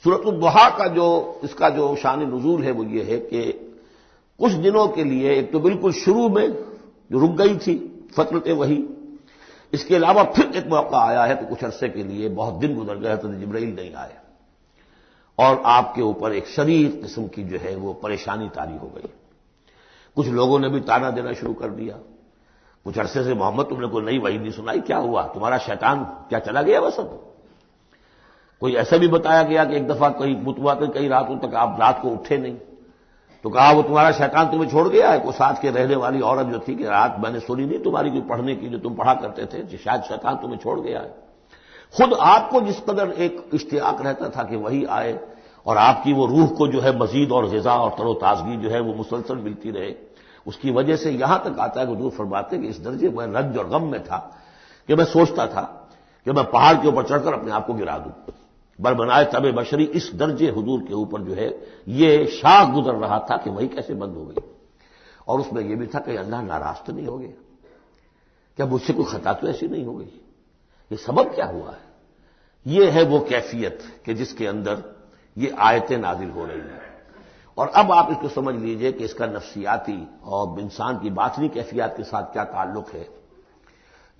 سورۃ الضحیٰ کا اس کا جو شان نزول ہے وہ یہ ہے کہ کچھ دنوں کے لیے ایک تو بالکل شروع میں جو رک گئی تھی فترت وحی، اس کے علاوہ پھر ایک موقع آیا ہے کہ کچھ عرصے کے لیے بہت دن گزر گئے حضرت جبرائیل نہیں آئے اور آپ کے اوپر ایک شدید قسم کی جو ہے وہ پریشانی طاری ہو گئی۔ کچھ لوگوں نے بھی طعنہ دینا شروع کر دیا، کچھ عرصے سے محمد تم نے کوئی نئی وحی نہیں سنائی، کیا ہوا تمہارا شیطان کیا چلا گیا بس اب؟ کوئی ایسا بھی بتایا گیا کہ ایک دفعہ متواتر کئی راتوں تک آپ رات کو اٹھے نہیں، تو کہا وہ تمہارا شیطان تمہیں چھوڑ گیا ہے۔ کوئی ساتھ کے رہنے والی عورت جو تھی کہ رات میں نے سنی نہیں تمہاری کوئی پڑھنے کی جو تم پڑھا کرتے تھے، شاید شیطان تمہیں چھوڑ گیا ہے۔ خود آپ کو جس قدر ایک اشتیاق رہتا تھا کہ وہی آئے اور آپ کی وہ روح کو جو ہے مزید اور غذا اور تر و تازگی جو ہے وہ مسلسل ملتی رہے، اس کی وجہ سے یہاں تک آتا ہے کہ حضور فرماتے ہیں کہ اس درجے میں رنج اور غم میں تھا کہ میں سوچتا تھا کہ میں پہاڑ کے اوپر چڑھ کر اپنے آپ کو گرا دوں۔ بربنائے طب بشری اس درجے حضور کے اوپر جو ہے یہ شاخ گزر رہا تھا کہ وہی کیسے بند ہو گئی، اور اس میں یہ بھی تھا کہ اللہ ناراض تو نہیں ہو گیا، کیا مجھ سے کوئی خطا تو ایسی نہیں ہو گئی، یہ سبب کیا ہوا ہے؟ یہ ہے وہ کیفیت کہ جس کے اندر یہ آیتیں نازل ہو رہی ہیں۔ اور اب آپ اس کو سمجھ لیجئے کہ اس کا نفسیاتی اور انسان کی باطنی کیفیات کے ساتھ کیا تعلق ہے۔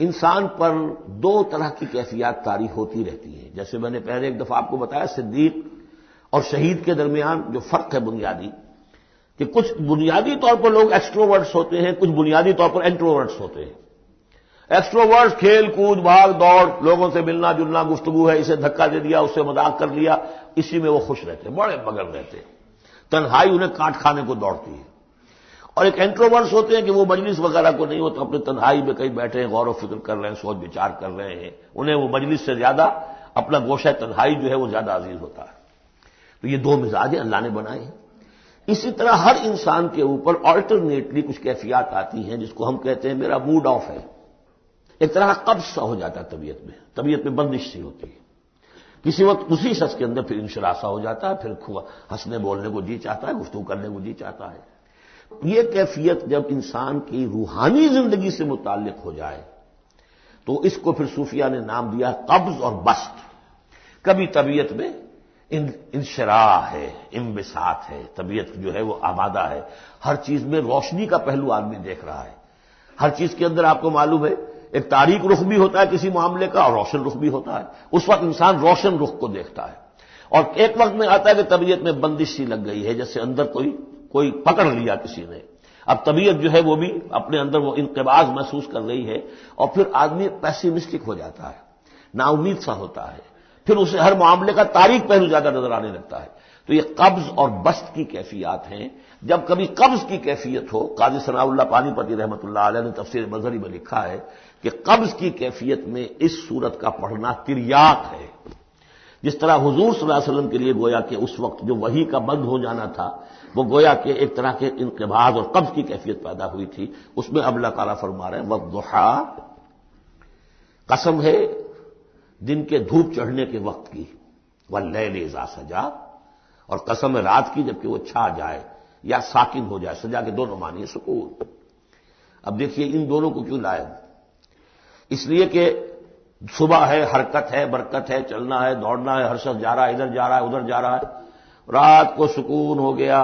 انسان پر دو طرح کی کیفیات طاری ہوتی رہتی ہیں، جیسے میں نے پہلے ایک دفعہ آپ کو بتایا صدیق اور شہید کے درمیان جو فرق ہے بنیادی، کہ کچھ بنیادی طور پر لوگ ایکسٹروورٹس ہوتے ہیں، کچھ بنیادی طور پر انٹروورٹس ہوتے ہیں۔ ایکسٹروورٹس کھیل کود بھاگ دوڑ، لوگوں سے ملنا جلنا، گفتگو ہے اسے دھکا دے دیا اس سے مذاق کر لیا، اسی میں وہ خوش رہتے ہیں، بڑے مگن رہتے ہیں، تنہائی انہیں کاٹ کھانے کو دوڑتی ہے۔ اور ایک انٹروورٹس ہوتے ہیں کہ وہ مجلس وغیرہ کو نہیں ہوتا، اپنے تنہائی میں کہیں بیٹھے ہیں، غور و فکر کر رہے ہیں، سوچ بچار کر رہے ہیں، انہیں وہ مجلس سے زیادہ اپنا گوشہ تنہائی جو ہے وہ زیادہ عزیز ہوتا ہے۔ تو یہ دو مزاج اللہ نے بنائے ہیں۔ اسی طرح ہر انسان کے اوپر آلٹرنیٹلی کچھ کیفیات آتی ہیں جس کو ہم کہتے ہیں میرا موڈ آف ہے، ایک طرح کا قبض سا ہو جاتا ہے طبیعت میں بندش سی ہوتی ہے، کسی وقت اسی شخص کے اندر پھر انشراح سا ہو جاتا ہے، پھر ہنسنے بولنے کو جی چاہتا ہے، گفتگو کرنے کو جی چاہتا ہے۔ یہ کیفیت جب انسان کی روحانی زندگی سے متعلق ہو جائے تو اس کو پھر صوفیہ نے نام دیا قبض اور بسط۔ کبھی طبیعت میں انشراح ہے، انبساط ہے، طبیعت جو ہے وہ آمادہ ہے، ہر چیز میں روشنی کا پہلو آدمی دیکھ رہا ہے، ہر چیز کے اندر آپ کو معلوم ہے ایک تاریک رخ بھی ہوتا ہے کسی معاملے کا اور روشن رخ بھی ہوتا ہے، اس وقت انسان روشن رخ کو دیکھتا ہے۔ اور ایک وقت میں آتا ہے کہ طبیعت میں بندش سی لگ گئی ہے، جیسے اندر کوئی پکڑ لیا کسی نے، اب طبیعت جو ہے وہ بھی اپنے اندر وہ انقباض محسوس کر رہی ہے، اور پھر آدمی پیسیمسٹک ہو جاتا ہے، نا امید سا ہوتا ہے، پھر اسے ہر معاملے کا تاریک پہلو زیادہ نظر آنے لگتا ہے۔ تو یہ قبض اور بسط کی کیفیات ہیں۔ جب کبھی قبض کی کیفیت ہو، قاضی ثناء اللہ پانی پتی رحمۃ اللہ علیہ نے تفسیر مظہری میں لکھا ہے کہ قبض کی کیفیت میں اس صورت کا پڑھنا تریاق ہے، جس طرح حضور صلی اللہ علیہ وسلم کے لیے گویا کہ اس وقت جو وحی کا بند ہو جانا تھا وہ گویا کہ ایک طرح کے انقباض اور قبض کی کیفیت پیدا ہوئی تھی، اس میں اب اللہ تعالیٰ فرما رہے ہیں والضحیٰ، قسم ہے دن کے دھوپ چڑھنے کے وقت کی، واللیل اذا سجا، اور قسم ہے رات کی جبکہ وہ چھا جائے یا ساکن ہو جائے، سجا کے دونوں معنی ہے سکون۔ اب دیکھیے ان دونوں کو کیوں لائے، اس لیے کہ صبح ہے، حرکت ہے، برکت ہے، چلنا ہے، دوڑنا ہے، ہر شخص جا رہا ہے، ادھر جا رہا ہے ادھر جا رہا ہے، رات کو سکون ہو گیا،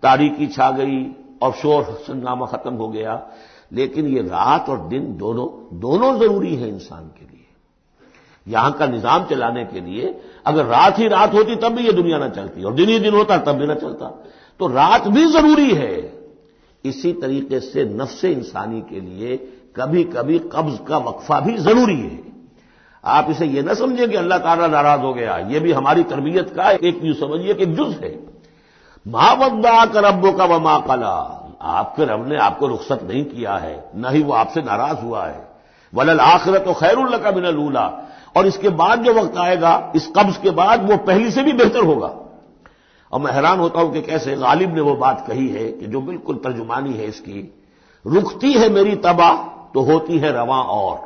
تاریکی چھا گئی اور شور ہنگامہ ختم ہو گیا۔ لیکن یہ رات اور دن دونوں ضروری ہیں انسان کے لیے، یہاں کا نظام چلانے کے لیے۔ اگر رات ہی رات ہوتی تب بھی یہ دنیا نہ چلتی، اور دن ہی دن ہوتا تب بھی نہ چلتا، تو رات بھی ضروری ہے۔ اسی طریقے سے نفس انسانی کے لیے کبھی کبھی قبض کا وقفہ بھی ضروری ہے۔ آپ اسے یہ نہ سمجھیں کہ اللہ تعالیٰ ناراض ہو گیا، یہ بھی ہماری تربیت کا ایک یوں سمجھیے کہ ایک جز ہے۔ ما ودعک ربک وما قلی، آپ کے رب نے آپ کو رخصت نہیں کیا ہے، نہ ہی وہ آپ سے ناراض ہوا ہے۔ وللآخرۃ خیر لک من الاولی، اور اس کے بعد جو وقت آئے گا اس قبض کے بعد وہ پہلی سے بھی بہتر ہوگا۔ اور میں حیران ہوتا ہوں کہ کیسے غالب نے وہ بات کہی ہے کہ جو بالکل ترجمانی ہے اس کی، رکتی ہے میری طبع تو ہوتی ہے رواں، اور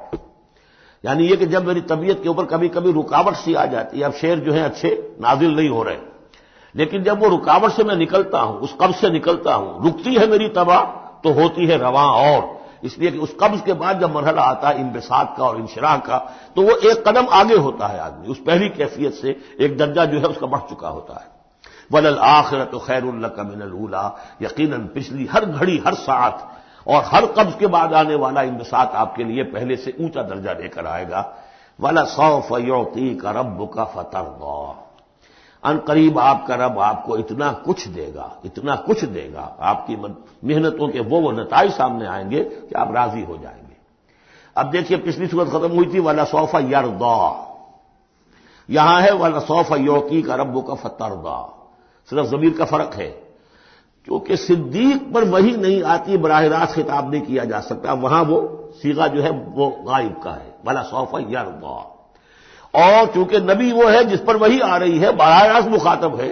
یعنی یہ کہ جب میری طبیعت کے اوپر کبھی کبھی رکاوٹ سی آ جاتی ہے، اب شعر جو ہیں اچھے نازل نہیں ہو رہے، لیکن جب وہ رکاوٹ سے میں نکلتا ہوں، اس قبض سے نکلتا ہوں، رکتی ہے میری طبع تو ہوتی ہے رواں، اور اس لیے کہ اس قبض کے بعد جب مرحلہ آتا ہے انبساط کا اور انشراح کا تو وہ ایک قدم آگے ہوتا ہے آدمی، اس پہلی کیفیت سے ایک درجہ جو ہے اس کا بڑھ چکا ہوتا ہے۔ وَلَلْآخِرَةُ خَيْرٌ لَكَ مِنَ الْأُولَىٰ، یقیناً پچھلی ہر گھڑی، ہر ساعت اور ہر قبض کے بعد آنے والا انبساط آپ کے لیے پہلے سے اونچا درجہ لے کر آئے گا۔ وَلَسَوْفَ يُعْطِيكَ رَبُّكَ فَتَرْضَىٰ، ان قریب آپ کا رب آپ کو اتنا کچھ دے گا، اتنا کچھ دے گا، آپ کی محنتوں کے وہ نتائج سامنے آئیں گے کہ آپ راضی ہو جائیں گے۔ اب دیکھیے پچھلی صورت ختم ہوئی تھی وَلَسَوْفَ يَرْضَىٰ، یہاں ہے وَلَسَوْفَ يُعْطِيكَ رَبُّكَ فَتَرْضَىٰ، صرف ضمیر کا فرق ہے، کیونکہ صدیق پر وحی نہیں آتی براہ راست خطاب نہیں کیا جا سکتا، وہاں وہ صیغہ جو ہے وہ غائب کا ہے وَلَسَوْفَ يَرْضَىٰ، اور چونکہ نبی وہ ہے جس پر وحی آ رہی ہے، براہ راست مخاطب ہے،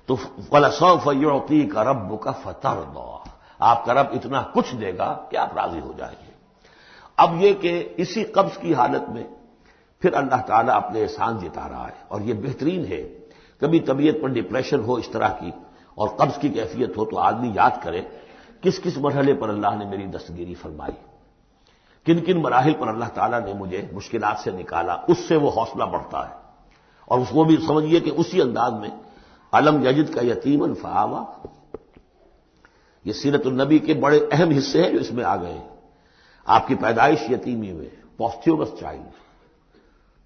تو وَلَسَوْفَ يُعْطِيكَ رَبُّكَ فَتَرْضَىٰ، آپ کا رب اتنا کچھ دے گا کہ آپ راضی ہو جائیں گے۔ اب یہ کہ اسی قبض کی حالت میں پھر اللہ تعالیٰ اپنے احسان جتا رہا ہے، اور یہ بہترین ہے۔ کبھی طبیعت پر ڈپریشن ہو اس طرح کی اور قبض کی کیفیت ہو تو آدمی یاد کرے کس کس مرحلے پر اللہ نے میری دستگیری فرمائی، کن کن مراحل پر اللہ تعالیٰ نے مجھے مشکلات سے نکالا، اس سے وہ حوصلہ بڑھتا ہے۔ اور اس کو بھی سمجھیے کہ اسی انداز میں الم یجد کا یتیمن فآوا، یہ سیرت النبی کے بڑے اہم حصے ہیں جو اس میں آ گئے ہیں۔ آپ کی پیدائش یتیمی میں، پوسٹیورس چائلڈ،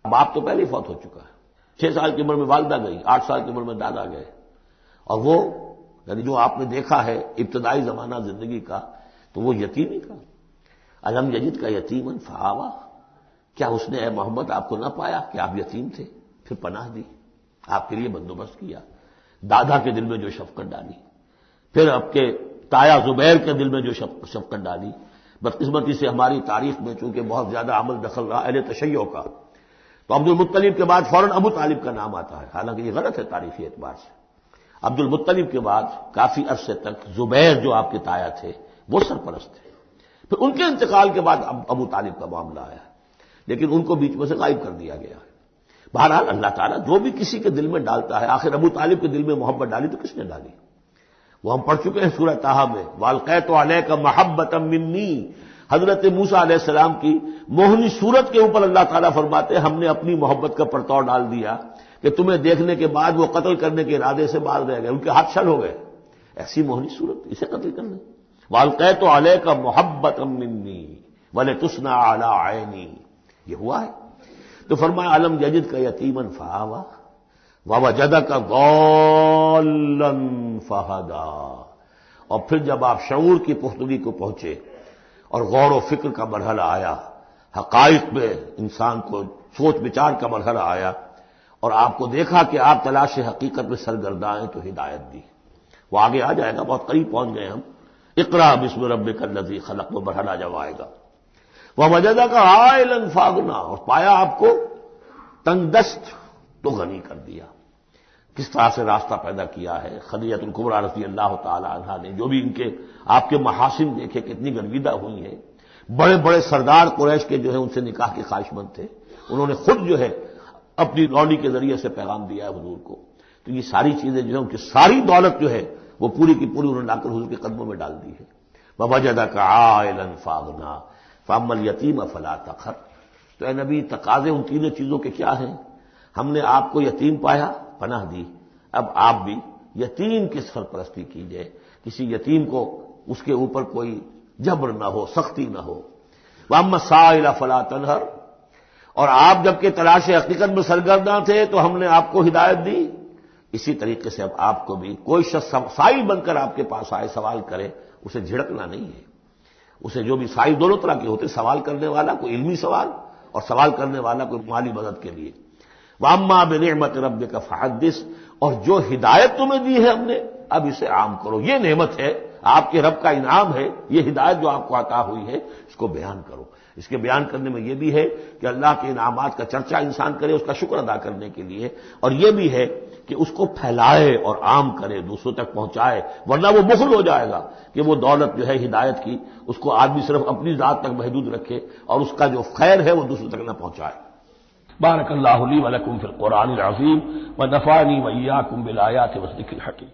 باپ تو پہلے ہی فوت ہو چکا ہے، 6 سال کی عمر میں والدہ گئی، 8 سال کی عمر میں دادا گئے، اور وہ یعنی جو آپ نے دیکھا ہے ابتدائی زمانہ زندگی کا تو وہ یتیمی کا۔ الم یجد کا یتیمن فآوا، کیا اس نے اے محمد آپ کو نہ پایا کہ آپ یتیم تھے، پھر پناہ دی، آپ کے لیے بندوبست کیا، دادا کے دل میں جو شفقت ڈالی، پھر آپ کے تایا زبیر کے دل میں جو شفقت ڈالی۔ بدقسمتی سے ہماری تاریخ میں چونکہ بہت زیادہ عمل دخل رہا اہل تشیع کا، تو عبد المطلب کے بعد فوراً ابو طالب کا نام آتا ہے، حالانکہ یہ غلط ہے تاریخی اعتبار سے۔ عبد المطلب کے بعد کافی عرصے تک زبیر جو آپ کے تایا تھے وہ سرپرست تھے، پھر ان کے انتقال کے بعد ابو طالب کا معاملہ آیا، لیکن ان کو بیچ میں سے غائب کر دیا گیا ہے۔ بہرحال اللہ تعالیٰ جو بھی کسی کے دل میں ڈالتا ہے، آخر ابو طالب کے دل میں محبت ڈالی تو کس نے ڈالی؟ وہ ہم پڑھ چکے ہیں سورہ طٰہٰ میں، وَأَلْقَيْتُ عَلَيْكَ مَحَبَّةً مِّنِّي، حضرت موسیٰ علیہ السلام کی موہنی صورت کے اوپر اللہ تعالیٰ فرماتے ہیں ہم نے اپنی محبت کا پرتو ڈال دیا کہ تمہیں دیکھنے کے بعد وہ قتل کرنے کے ارادے سے باز رہ گئے، ان کے ہاتھ چھل ہو گئے، ایسی موہنی صورت اسے قتل کرنے۔ وَأَلْقَيْتُ عَلَيْكَ مَحَبَّةً مِّنِّي وَلِتُصْنَعَ عَلَىٰ عَيْنِي، یہ ہوا ہے۔ تو فرمایا الم یجد کا یتیمن فآوا ووجدک ضالا فہدا، اور پھر جب آپ شعور کی پختگی کو پہنچے اور غور و فکر کا مرحلہ آیا، حقائق میں انسان کو سوچ بچار کا مرحلہ آیا، اور آپ کو دیکھا کہ آپ تلاش حقیقت میں سرگرداں ہیں تو ہدایت دی۔ وہ آگے آ جائے گا، بہت قریب پہنچ گئے ہم، اقرأ بسم ربک الذی خلق، وہ مرحلہ جب آئے گا۔ ووجدک عائلا فاغنی، اور پایا آپ کو تنگ دست تو غنی کر دیا۔ کس طرح سے راستہ پیدا کیا ہے خدیجہ الکبریٰ رضی اللہ تعالی عنہا نے، جو بھی ان کے آپ کے محاسن دیکھے کتنی گرویدہ ہوئی ہیں۔ بڑے بڑے سردار قریش کے جو ہے ان سے نکاح کے خواہش مند تھے، انہوں نے خود جو ہے اپنی لونی کے ذریعے سے پیغام دیا ہے حضور کو۔ تو یہ ساری چیزیں جو ہے ان کی ساری دولت جو ہے وہ پوری کی پوری انہوں نے لا کر حضور کے قدموں میں ڈال دی ہے۔ ووجدک عائلا فاغنی فاما الیتیم فلا تقہر، تو اے نبی تقاضے ان تینوں چیزوں کے کیا ہیں؟ ہم نے آپ کو یتیم پایا، پناہ دی، اب آپ بھی یتیم کی سرپرستی کیجئے، کسی یتیم کو اس کے اوپر کوئی جبر نہ ہو، سختی نہ ہو۔ واما السائل فلا تنہر، اور آپ جبکہ تلاش حقیقت میں سرگرداں تھے تو ہم نے آپ کو ہدایت دی، اسی طریقے سے اب آپ کو بھی کوئی شخص سائل بن کر آپ کے پاس آئے، سوال کرے، اسے جھڑکنا نہیں ہے۔ اسے جو بھی سائل دونوں طرح کے ہوتے، سوال کرنے والا کوئی علمی سوال اور سوال کرنے والا کوئی مالی مدد کے لیے۔ وَأَمَّا بِنِعْمَةِ رَبِّكَ فَحَدِّثْ، اور جو ہدایت تمہیں دی ہے ہم نے اب اسے عام کرو، یہ نعمت ہے، آپ کے رب کا انعام ہے، یہ ہدایت جو آپ کو عطا ہوئی ہے اس کو بیان کرو۔ اس کے بیان کرنے میں یہ بھی ہے کہ اللہ کے انعامات کا چرچا انسان کرے اس کا شکر ادا کرنے کے لیے، اور یہ بھی ہے کہ اس کو پھیلائے اور عام کرے، دوسروں تک پہنچائے، ورنہ وہ بخل ہو جائے گا کہ وہ دولت جو ہے ہدایت کی اس کو آدمی صرف اپنی ذات تک محدود رکھے اور اس کا جو خیر ہے وہ دوسروں تک نہ پہنچائے۔ بارک اللہ لی و لکم فی القرآن العظیم و نفعنی و ایاکم بالآیات والذکر الحکیم۔